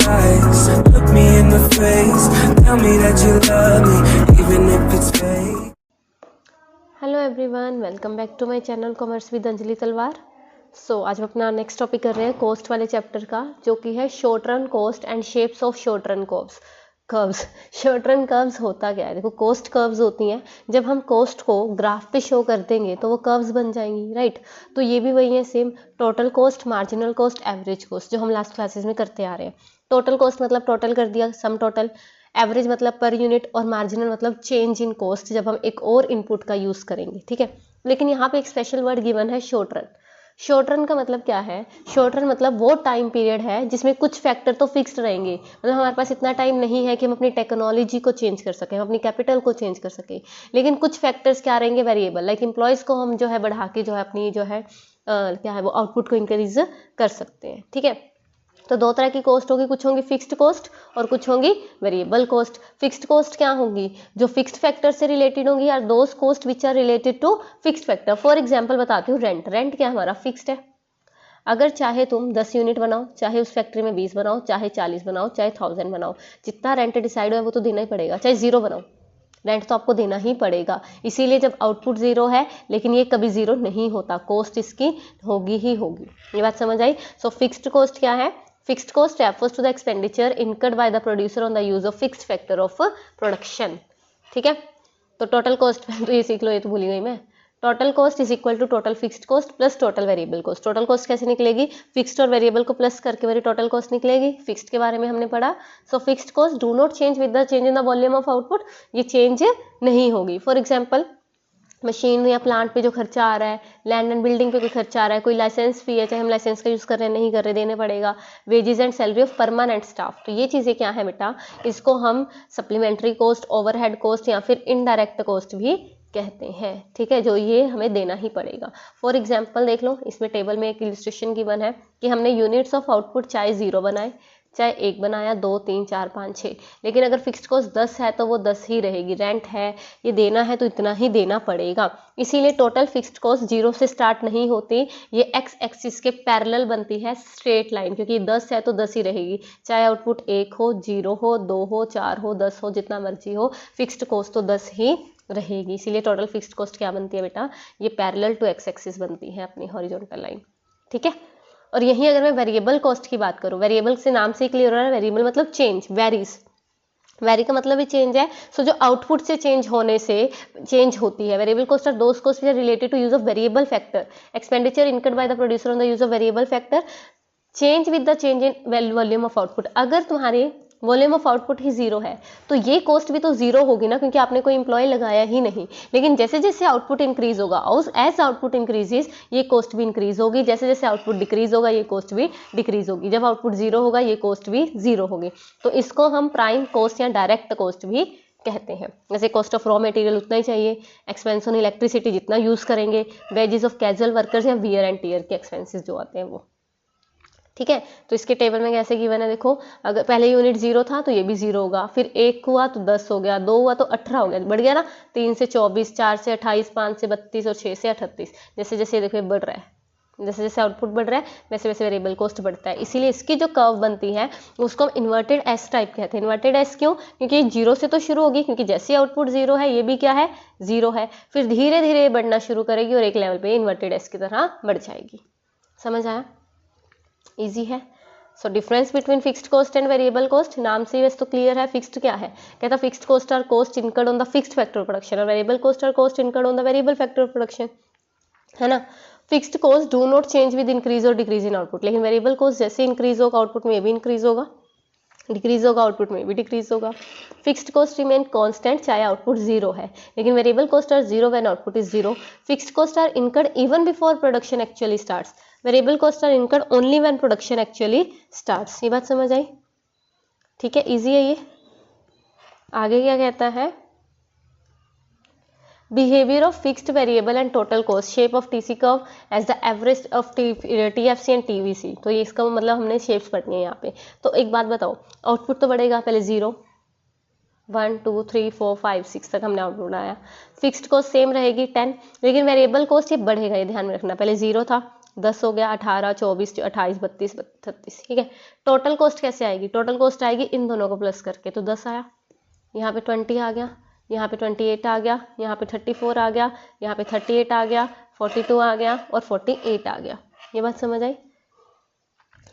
lies. Look me in the face, tell me that you love me, even if it's fake. Hello everyone, welcome back to my channel commerce with Anjali Talwar. So आज हम अपना next topic कर रहे हैं coast वाले chapter का, जो कि है short run cost and shapes of short run curves. Short run curves होता क्या है? देखो, कोस्ट कर्व्स होती हैं, जब हम कोस्ट को ग्राफ पे शो कर देंगे तो वो कर्व्स बन जाएंगी, राइट। तो ये भी वही है same, total cost, marginal cost, average cost, जो हम लास्ट क्लासेस में करते आ रहे हैं। टोटल कोस्ट मतलब टोटल कर दिया, सम टोटल। एवरेज मतलब पर यूनिट, और मार्जिनल मतलब चेंज इन कॉस्ट, जब हम एक और इनपुट का यूज करेंगे, ठीक है। लेकिन यहाँ पे एक स्पेशल वर्ड गिवन है, शॉर्ट रन। शॉर्ट रन का मतलब क्या है? शॉर्ट रन मतलब वो टाइम पीरियड है जिसमें कुछ फैक्टर तो फिक्स्ड रहेंगे, मतलब हमारे पास इतना टाइम नहीं है कि हम अपनी टेक्नोलॉजी को चेंज कर सकें, हम अपनी कैपिटल को चेंज कर सकें, लेकिन कुछ फैक्टर्स क्या रहेंगे? वेरिएबल। लाइक एम्प्लॉयज़ को हम जो है बढ़ा के जो है अपनी जो है क्या है वो आउटपुट को इंक्रीज कर सकते हैं, ठीक है। तो दो तरह की कॉस्ट होगी, कुछ होंगी फिक्स्ड कॉस्ट और कुछ होंगी वेरिएबल कॉस्ट। फिक्स्ड कॉस्ट क्या होंगी? जो फिक्स्ड फैक्टर से रिलेटेड होंगी, और those cost which are related to fixed factor. For example बताती हूँ, रेंट। रेंट क्या हमारा फिक्स्ड है। अगर चाहे तुम 10 यूनिट बनाओ, चाहे उस फैक्ट्री में 20 बनाओ, चाहे 40 बनाओ, चाहे 1000 बनाओ, जितना रेंट डिसाइड हो वो तो देना ही पड़ेगा। चाहे 0 बनाओ, रेंट तो आपको देना ही पड़ेगा। इसीलिए जब आउटपुट 0 है, लेकिन ये कभी 0 नहीं होता, कॉस्ट इसकी होगी ही होगी। ये बात समझ आई? सो फिक्स्ड कॉस्ट क्या है? Fixed cost refers to the expenditure incurred by the producer on the use of fixed factor of production, ठीक है। तो टोटल कॉस्ट तो ये सीख लो, ये तो भूल गई मैं। Total cost is equal to total fixed cost plus total variable cost. Total cost कैसे निकलेगी? फिक्स्ड और वेरिएबल को प्लस करके मेरी टोटल कॉस्ट निकलेगी। फिक्स्ड के बारे में हमने पढ़ा। सो fixed cost do not change with the change in the volume of output, ये चेंज नहीं होगी। फॉर एग्जाम्पल, मशीन या प्लांट पे जो खर्चा आ रहा है, लैंड एंड बिल्डिंग पे कोई खर्चा आ रहा है, कोई लाइसेंस फी है, चाहे हम लाइसेंस का यूज़ कर रहे हैं नहीं कर रहे, देने पड़ेगा। Wages and salary of permanent staff, तो ये चीज़ें क्या है बेटा? इसको हम सप्लीमेंट्री कॉस्ट, ओवरहेड कॉस्ट या फिर इनडायरेक्ट कॉस्ट भी कहते हैं, ठीक है, जो ये हमें देना ही पड़ेगा। फॉर एग्जाम्पल देख लो, इसमें टेबल में एक इलस्ट्रेशन गिवन है कि हमने यूनिट्स ऑफ आउटपुट चाहे 0 बनाए, चाहे 1 बनाया, 2 3 4 5 6, लेकिन अगर फिक्स्ड कॉस्ट 10 है तो वो 10 ही रहेगी। रेंट है, ये देना है तो इतना ही देना पड़ेगा। इसीलिए टोटल फिक्स्ड कॉस्ट 0 से स्टार्ट नहीं होती, ये एक्स एक्सिस के पैरेलल बनती है स्ट्रेट लाइन, क्योंकि 10 है तो 10 ही रहेगी, चाहे आउटपुट 1 हो, 0 हो, 2 हो, 4 हो, 10 हो, जितना मर्जी हो, फिक्स्ड कॉस्ट तो 10 ही रहेगी। इसीलिए टोटल फिक्स्ड कॉस्ट क्या बनती है बेटा? ये पैरेलल टू एक्स एक्सिस बनती है अपनी हॉरिजॉन्टल लाइन, ठीक है। और यहीं अगर मैं वेरिएबल कॉस्ट की बात करूं, वेरिएबल से नाम से क्लियर हो रहा है, वेरिएबल मतलब चेंज, वेरीज। वेरी का मतलब भी चेंज है। सो जो आउटपुट से चेंज होने से चेंज होती है। Variable cost are those cost which are related to use of variable factor, expenditure incurred by the producer on the use of variable factor, change with the change in volume of output. अगर तुम्हारे volume of output ही 0 है तो ये cost भी तो 0 होगी ना, क्योंकि आपने कोई एम्प्लॉय लगाया ही नहीं। लेकिन जैसे जैसे आउटपुट इंक्रीज होगा, एज आउटपुट इंक्रीजेस, ये कॉस्ट भी इंक्रीज होगी। जैसे जैसे आउटपुट डिक्रीज होगा, ये कॉस्ट भी डिक्रीज होगी। जब आउटपुट 0 होगा, ये कॉस्ट भी 0 होगी। तो इसको हम प्राइम कॉस्ट या डायरेक्ट कॉस्ट भी कहते हैं। जैसे कॉस्ट ऑफ रॉ मटेरियल उतना ही चाहिए, एक्सपेंस ऑन इलेक्ट्रिसिटी जितना यूज करेंगे, वेजेस ऑफ कैजुअल वर्कर्स या वियर एंड टीयर के एक्सपेंसेस जो आते हैं वो, ठीक है। तो इसके टेबल में कैसे गिवन है देखो, अगर पहले यूनिट 0 था तो ये भी 0 होगा, फिर 1 हुआ तो 10 हो गया, 2 हुआ तो 18 हो गया, बढ़ गया ना, 3 से 24, 4 से 28, 5 से 32 और 6 से 38। जैसे जैसे देखो बढ़ रहा है, जैसे जैसे आउटपुट बढ़ रहा है वैसे वैसे वेरिएबल कॉस्ट बढ़ता है। इसीलिए इसकी जो कर्व बनती है उसको हम इन्वर्टेड एस टाइप कहते हैं। इन्वर्टेड एस क्यों? क्योंकि 0 से तो शुरू होगी, क्योंकि जैसे आउटपुट 0 है, ये भी क्या है? 0 है। फिर धीरे धीरे बढ़ना शुरू करेगी और एक लेवल पे इन्वर्टेड एस की तरह बढ़ जाएगी। समझ आया? इजी है। So difference between fixed cost and variable cost, नाम से वैसे तो क्लियर है। फिक्स्ड क्या है? कहता fixed cost are cost incurred on the fixed factor of production, और variable cost are cost incurred on the variable factor of production, है ना। Fixed cost do not change with increase और decrease in output, लेकिन variable cost जैसे increase होगा output में भी increase होगा, डिक्रीज होगा आउटपुट में भी डिक्रीज होगा। फिक्स्ड कॉस्ट रिमेन कांस्टेंट चाहे आउटपुट 0 है, लेकिन variable cost are 0 when output is 0। Fixed cost are incurred even before production actually starts, variable cost are incurred only when production actually starts. ये बात समझ आई? ठीक है, इजी है ये। आगे क्या कहता है? Behavior of fixed variable and total cost, shape of TC curve as the average of TFC and TVC। तो ये इसका मतलब हमने शेप्स पढ़नी है यहाँ पे। तो एक बात बताओ, आउटपुट तो बढ़ेगा, पहले 0, 1 2 3 4 5 6 तक हमने आउटपुट आया। फिक्स्ड कॉस्ट सेम रहेगी 10, लेकिन वेरिएबल कॉस्ट ये बढ़ेगा, ये ध्यान में रखना। पहले 0 था, 10 हो गया, 18, 24, 28, 32, 36, ठीक है। टोटल कॉस्ट कैसे आएगी? टोटल कॉस्ट आएगी इन दोनों को प्लस करके, तो 10 आया, यहाँ पे 20 आ गया, यहाँ पे 28 आ गया, यहाँ पे 34 आ गया, यहाँ पे 38 आ गया, 42 आ गया और 48 आ गया। ये बात समझ आई?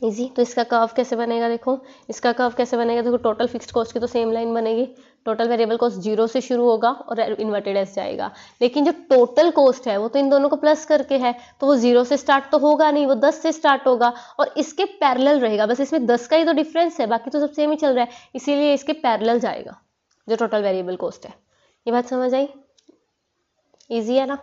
इजी। तो इसका कर्व कैसे बनेगा? देखो इसका कर्व कैसे बनेगा, देखो टोटल फिक्स्ड कॉस्ट की तो सेम लाइन बनेगी, टोटल वेरिएबल कॉस्ट 0 से शुरू होगा और इन्वर्टेड एस जाएगा, लेकिन जो टोटल कॉस्ट है वो तो इन दोनों को प्लस करके है, तो वो 0 से स्टार्ट तो होगा नहीं, वो 10 से स्टार्ट होगा और इसके पैरेलल रहेगा, बस इसमें 10 का ही तो डिफरेंस है, बाकी तो सब सेम ही चल रहा है, इसीलिए इसके पैरेलल जाएगा जो टोटल वेरिएबल कॉस्ट है। ये बात समझ आई? ईजी है ना।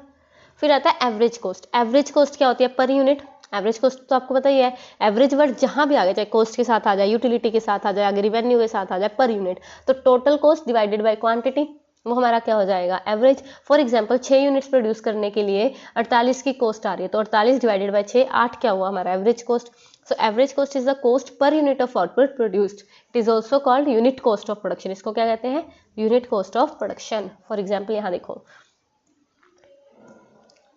फिर आता है एवरेज कॉस्ट। एवरेज कॉस्ट क्या होती है? Per unit. एवरेज कॉस्ट तो आपको पता ही है, एवरेज वर्ड जहां भी आ गया, चाहे कॉस्ट के साथ आ जाए, यूटिलिटी के साथ आ जाए, अगर रिवेन्यू के साथ आ जाए, पर यूनिट, तो total cost divided by quantity, वो हमारा क्या हो जाएगा? Average. For example 6 units produce करने के लिए 48 की कॉस्ट आ रही है, तो 48 डिवाइडेड बाय 6, 8 क्या हुआ हमारा? Average cost. So average cost is the cost per unit of output produced. It is also called unit cost of production. इसको क्या कहते हैं? Unit cost of production. For example यहाँ देखो,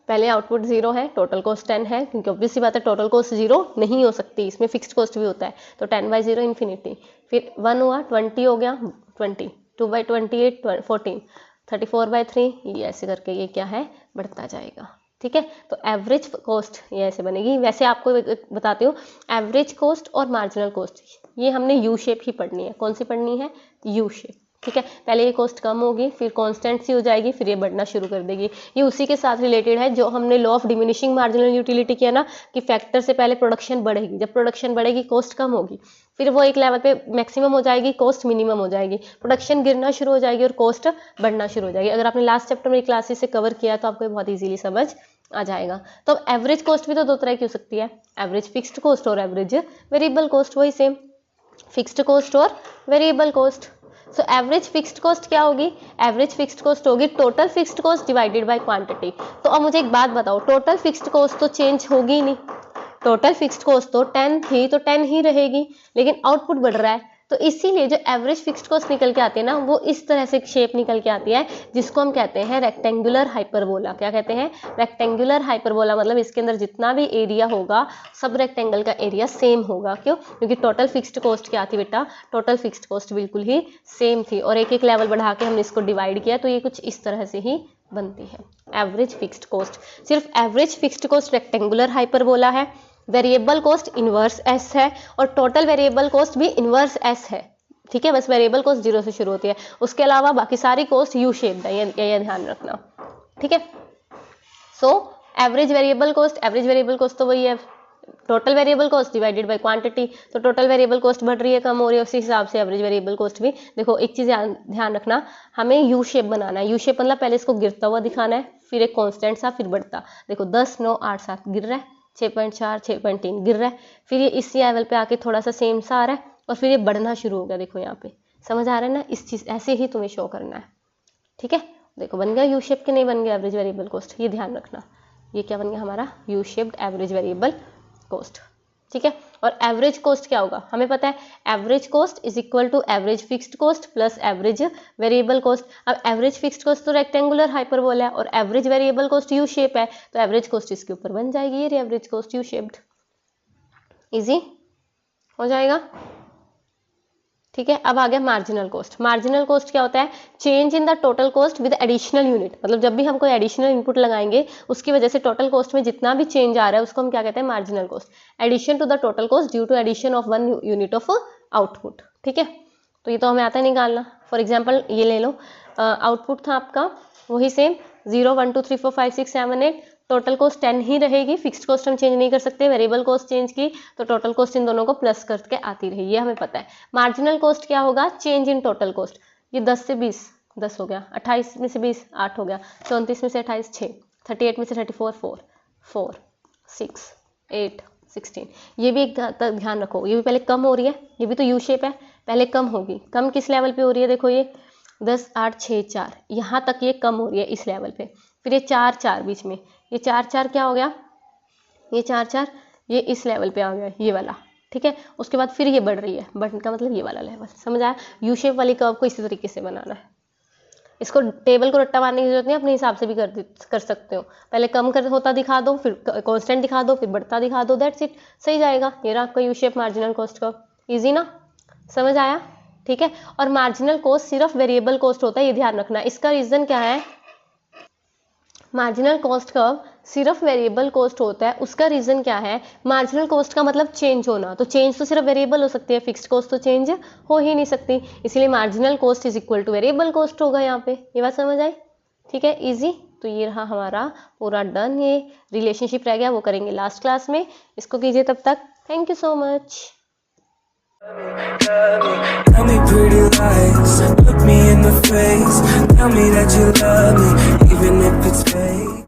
पहले आउटपुट 0 है, टोटल कॉस्ट 10 है, क्योंकि ऑब्वियस सी बात है टोटल कॉस्ट 0 नहीं हो सकती, इसमें फिक्स्ड कॉस्ट भी होता है, तो 10/0 इन्फिनिटी। फिर 1 हुआ, 20 हो गया, 20, 2/28, 14, 34/3, ये ऐसे करके ये क्या है? बढ़ता जाएगा, ठीक है। तो एवरेज कॉस्ट ये ऐसे बनेगी। वैसे आपको बताती हूँ, एवरेज कॉस्ट और मार्जिनल कॉस्ट ये हमने यू शेप ही पढ़नी है। कौन सी पढ़नी है? यू शेप, ठीक है। पहले ये कॉस्ट कम होगी, फिर कांस्टेंट सी हो जाएगी, फिर ये बढ़ना शुरू कर देगी। ये उसी के साथ रिलेटेड है जो हमने law of diminishing marginal utility किया ना, कि फैक्टर से पहले प्रोडक्शन बढ़ेगी, जब प्रोडक्शन बढ़ेगी कॉस्ट कम होगी, फिर वो एक लेवल पे मैक्सिमम हो जाएगी, कॉस्ट मिनिमम हो जाएगी, प्रोडक्शन गिरना शुरू हो जाएगी और कॉस्ट बढ़ना शुरू हो जाएगी। अगर आपने लास्ट चैप्टर मेरी क्लासेस से कवर किया तो आपको बहुत ईजिली समझ आ जाएगा। तो एवरेज कॉस्ट भी तो दो तरह की हो सकती है, एवरेज फिक्स्ड कॉस्ट और एवरेज वेरिएबल कॉस्ट, वही सेम, फिक्स्ड कॉस्ट और variable cost. So average fixed cost क्या होगी? एवरेज फिक्स्ड कॉस्ट होगी total fixed cost divided by quantity. तो अब मुझे एक बात बताओ, टोटल फिक्स्ड कॉस्ट तो चेंज होगी नहीं, टोटल फिक्स्ड कॉस्ट तो 10 थी तो 10 ही रहेगी, लेकिन आउटपुट बढ़ रहा है, तो इसीलिए जो एवरेज फिक्स्ड कॉस्ट निकल के आती है ना, वो इस तरह से शेप निकल के आती है, जिसको हम कहते हैं रेक्टेंगुलर हाइपरबोला। क्या कहते हैं? Rectangular hyperbola. मतलब इसके अंदर जितना भी एरिया होगा सब रेक्टेंगल का एरिया सेम होगा। क्यों? क्योंकि टोटल फिक्स्ड कॉस्ट क्या थी बेटा? टोटल फिक्स्ड कॉस्ट बिल्कुल ही सेम थी, और एक एक लेवल बढ़ा के हमने इसको डिवाइड किया, तो ये कुछ इस तरह से ही बनती है एवरेज फिक्स्ड कॉस्ट। सिर्फ average fixed cost rectangular hyperbola है, वेरिएबल कॉस्ट इनवर्स एस है, और टोटल वेरिएबल कॉस्ट भी इनवर्स एस है, ठीक है। बस वेरिएबल कॉस्ट 0 से शुरू होती है, उसके अलावा बाकी सारी कॉस्ट यू शेप्ड है, ये ध्यान रखना, ठीक है। सो एवरेज वेरिएबल कॉस्ट तो वही है, total variable cost divided by quantity. तो टोटल वेरिएबल कॉस्ट बढ़ रही है, कम हो रही है, उसी हिसाब से एवरेज वेरिएबल कॉस्ट भी। देखो एक चीज ध्यान रखना, हमें यू शेप बनाना है। यू शेप मतलब पहले इसको गिरता हुआ दिखाना है, फिर एक कांस्टेंट सा, फिर बढ़ता। देखो 10, 9, 8, 7 गिर रहा है, 6.4, 6.3 गिर रहा है, फिर ये इस लेवल पे आके थोड़ा सा सेम सा आ रहा है, और फिर ये बढ़ना शुरू हो गया। देखो यहाँ पे समझ आ रहा है ना? इस चीज ऐसे ही तुम्हें शो करना है, ठीक है। देखो बन गया यू शेप के नहीं बन गया एवरेज वेरिएबल कॉस्ट, ये ध्यान रखना। ये क्या बन गया हमारा? U shaped average variable cost, ठीक है। और एवरेज कॉस्ट क्या होगा? हमें पता है average cost is equal to average fixed cost plus average variable cost. अब एवरेज फिक्स्ड कॉस्ट तो रेक्टेंगुलर हाइपरबोला है, और average variable cost U shape है, तो एवरेज कॉस्ट इसके ऊपर बन जाएगी, ये average cost U shaped. Easy हो जाएगा, ठीक है। अब आ गया मार्जिनल कॉस्ट। मार्जिनल कॉस्ट क्या होता है? Change in the total cost with additional unit. मतलब जब भी हम कोई एडिशनल इनपुट लगाएंगे उसकी वजह से टोटल कॉस्ट में जितना भी चेंज आ रहा है उसको हम क्या कहते हैं? Marginal cost. Addition to the total cost due to addition of 1 unit of output, ठीक है। तो ये तो हमें आता है निकालना। फॉर एग्जाम्पल ये ले लो, आउटपुट था आपका वही सेम 0, 1, 2, 3, 4, 5, 6, 7, 8, टोटल कॉस्ट 10 ही रहेगी, फिक्स्ड कॉस्ट हम चेंज नहीं कर सकते, वेरिएबल कॉस्ट चेंज की तो टोटल कॉस्ट इन दोनों को प्लस करके आती रही, ये हमें पता है। मार्जिनल कॉस्ट क्या होगा? Change in total cost. ये 10 से 20 10 हो गया, 28 में से 20 8 हो गया, 34 में से 28 6, 38 में से 34 4, 6, 8, 16। ये भी एक ध्यान रखो, ये भी पहले कम हो रही है, ये भी तो यू शेप है, पहले कम होगी। कम किस लेवल पे हो रही है? देखो ये 10, 8, 6, 4, यहाँ तक ये कम हो रही है इस लेवल पे। फिर ये 4, 4 बीच में, ये 4, 4 क्या हो गया? ये 4, 4 ये इस लेवल पे आ गया, ये वाला, ठीक है। उसके बाद फिर ये बढ़ रही है, बढ़ने का मतलब ये वाला लेवल, समझ आया? यू शेप वाली कर्व को इसी तरीके से बनाना है। इसको टेबल को रट्टा मारने की जरूरत नहीं, अपने हिसाब से भी कर सकते हो। पहले कम होता दिखा दो, फिर कांस्टेंट दिखा दो, फिर बढ़ता दिखा दो, दैट्स इट, सही जाएगा। ये रहा आपका U shape marginal cost curve, easy ना, समझ आया? ठीक है। और मार्जिनल कॉस्ट सिर्फ वेरिएबल कॉस्ट होता है, ये ध्यान रखना। इसका रीजन क्या है? मार्जिनल कॉस्ट कर्व सिर्फ वेरिएबल कॉस्ट होता है, उसका रीजन क्या है? मार्जिनल कॉस्ट का मतलब चेंज होना, तो चेंज तो सिर्फ वेरिएबल हो सकती है, फिक्स्ड कॉस्ट तो चेंज हो ही नहीं सकती, इसीलिए marginal cost is equal two variable cost होगा यहाँ पे। ये बात समझ आई? ठीक है, इजी। तो ये रहा हमारा पूरा डन। ये रिलेशनशिप रह गया, वो करेंगे लास्ट क्लास में। इसको कीजिए तब तक। Thank you so much. Tell me pretty lies, look me in the face. Tell me that you love me, even if it's fake.